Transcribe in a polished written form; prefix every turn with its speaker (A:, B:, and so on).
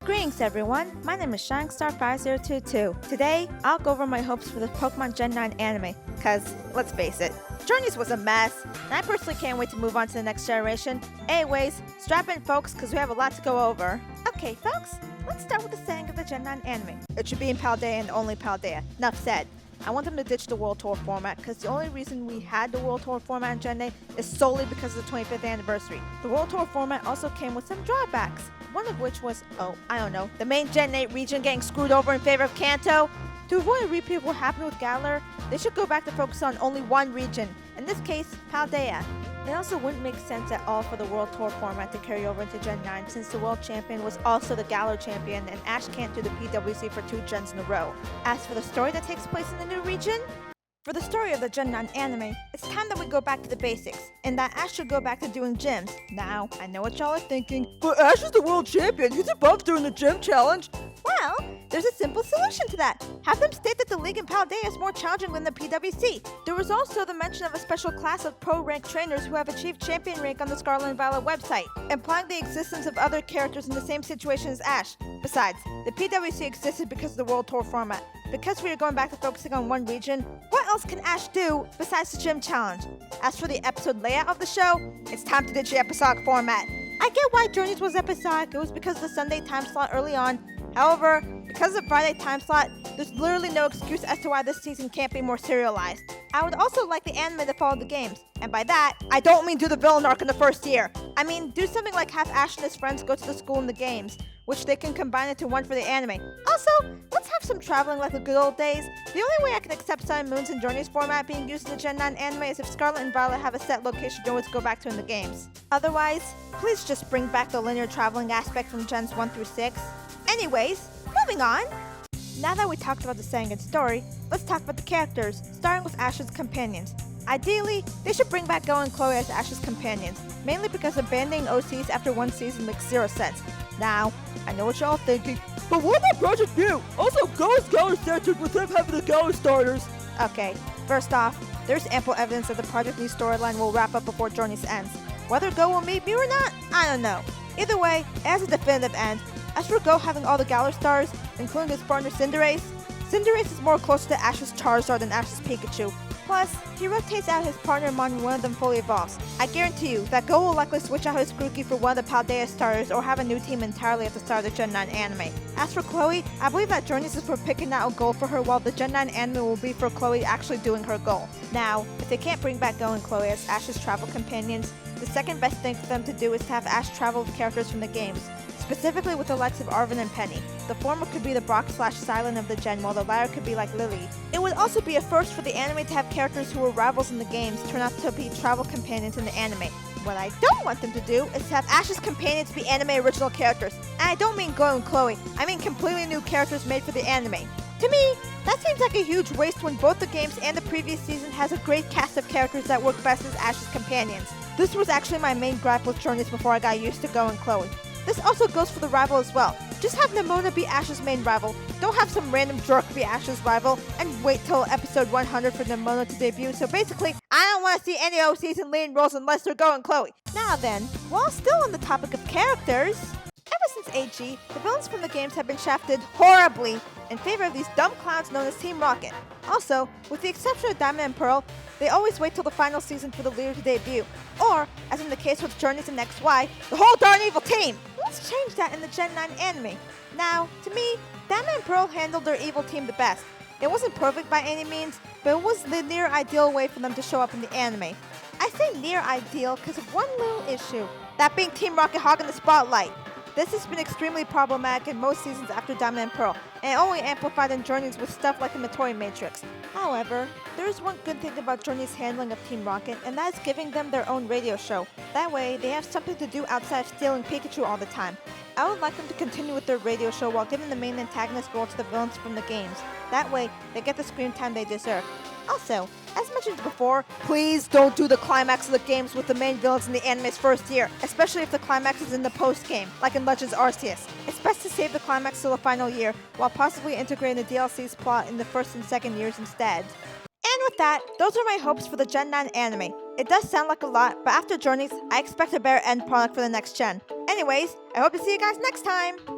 A: Greetings everyone, my name is ShineStar5022. Today, I'll go over my hopes for the Pokemon Gen 9 anime, cause, let's face it, Journeys was a mess, and I personally can't wait to move on to the next generation. Anyways, strap in folks, cause we have a lot to go over. Okay folks, let's start with the setting of the Gen 9 anime. It should be in Paldea and only Paldea. Enough said. I want them to ditch the World Tour format, because the only reason we had the World Tour format in Gen 8 is solely because of the 25th anniversary. The World Tour format also came with some drawbacks, one of which was, the main Gen 8 region getting screwed over in favor of Kanto. To avoid a repeat of what happened with Galar, they should go back to focus on only one region, in this case, Paldea. It also wouldn't make sense at all for the World Tour format to carry over into Gen 9 since the World Champion was also the Galar Champion and Ash can't do the PWC for 2 gens in a row. As for the story that takes place in the new region, for the story of the Gen 9 anime, it's time that we go back to the basics, and that Ash should go back to doing gyms. Now, I know what y'all are thinking, but Ash is the World Champion, he's above doing the gym challenge. Well, there's a simple solution to that. Have them state that the league in Paldea is more challenging than the PWC. There was also the mention of a special class of pro-ranked trainers who have achieved champion rank on the Scarlet Violet website, implying the existence of other characters in the same situation as Ash. Besides, the PWC existed because of the World Tour format. Because we are going back to focusing on one region, what else can Ash do besides the gym challenge? As for the episode layout of the show, it's time to ditch the episodic format. I get why Journeys was episodic, it was because of the Sunday time slot early on. However, because of the Friday time slot, there's literally no excuse as to why this season can't be more serialized. I would also like the anime to follow the games, and by that, I don't mean do the villain arc in the first year. I mean, do something like have Ash and his friends go to the school in the games, which they can combine into one for the anime. Also, let's have some traveling like the good old days. The only way I can accept Sun and Moon's and Journeys format being used in the Gen 9 anime is if Scarlet and Violet have a set location they always go back to in the games. Otherwise, please just bring back the linear traveling aspect from Gens 1 through 6. Anyways, moving on. Now that we talked about the setting and story, let's talk about the characters, starting with Ash's companions. Ideally, they should bring back Go and Chloe as Ash's companions, mainly because abandoning OCs after one season makes zero sense. Now, I know what y'all thinking, but what about Project View? Also, Go is Galar-centered with him having the Galar starters. Okay, first off, there's ample evidence that the Project View storyline will wrap up before Journeys ends. Whether Go will meet me or not, I don't know. Either way, it has a definitive end. As for Go having all the Galar stars, including his partner Cinderace, Cinderace is more closer to Ash's Charizard than Ash's Pikachu. Plus, he rotates out his partner when one of them fully evolves. I guarantee you that Go will likely switch out his Grookey for one of the Paldea starters or have a new team entirely at the start of the Gen 9 anime. As for Chloe, I believe that Journeys is for picking out a goal for her while the Gen 9 anime will be for Chloe actually doing her goal. Now, if they can't bring back Go and Chloe as Ash's travel companions, the second best thing for them to do is to have Ash travel with characters from the games, specifically with the likes of Arven and Penny. The former could be the Brock/Silent of the gen, while the latter could be like Lily. It would also be a first for the anime to have characters who were rivals in the games turn out to be travel companions in the anime. What I don't want them to do is to have Ash's companions be anime original characters. And I don't mean Go and Chloe, I mean completely new characters made for the anime. To me, that seems like a huge waste when both the games and the previous season has a great cast of characters that work best as Ash's companions. This was actually my main gripe with Journeys before I got used to Go and Chloe. This also goes for the rival as well. Just have Nemona be Ash's main rival. Don't have some random jerk be Ash's rival and wait till episode 100 for Nemona to debut. So basically, I don't want to see any OCs in leading roles unless they're Go and Chloe. Now then, while still on the topic of characters, ever since AG, the villains from the games have been shafted horribly in favor of these dumb clowns known as Team Rocket. Also, with the exception of Diamond and Pearl, they always wait till the final season for the leader to debut. Or, as in the case with Journeys and XY, the whole darn evil team! Let's change that in the Gen 9 anime. Now, to me, Diamond and Pearl handled their evil team the best. It wasn't perfect by any means, but it was the near ideal way for them to show up in the anime. I say near ideal because of one little issue, that being Team Rocket hogging the spotlight. This has been extremely problematic in most seasons after Diamond and Pearl, and only amplified in Journeys with stuff like the Matori Matrix. However, there is one good thing about Journeys' handling of Team Rocket, and that is giving them their own radio show. That way, they have something to do outside of stealing Pikachu all the time. I would like them to continue with their radio show while giving the main antagonist role to the villains from the games. That way, they get the screen time they deserve. Also, as mentioned before, please don't do the climax of the games with the main villains in the anime's first year, especially if the climax is in the post-game, like in Legends Arceus. It's best to save the climax till the final year, while possibly integrating the DLC's plot in the first and second years instead. And with that, those are my hopes for the Gen 9 anime. It does sound like a lot, but after Journeys, I expect a better end product for the next gen. Anyways, I hope to see you guys next time!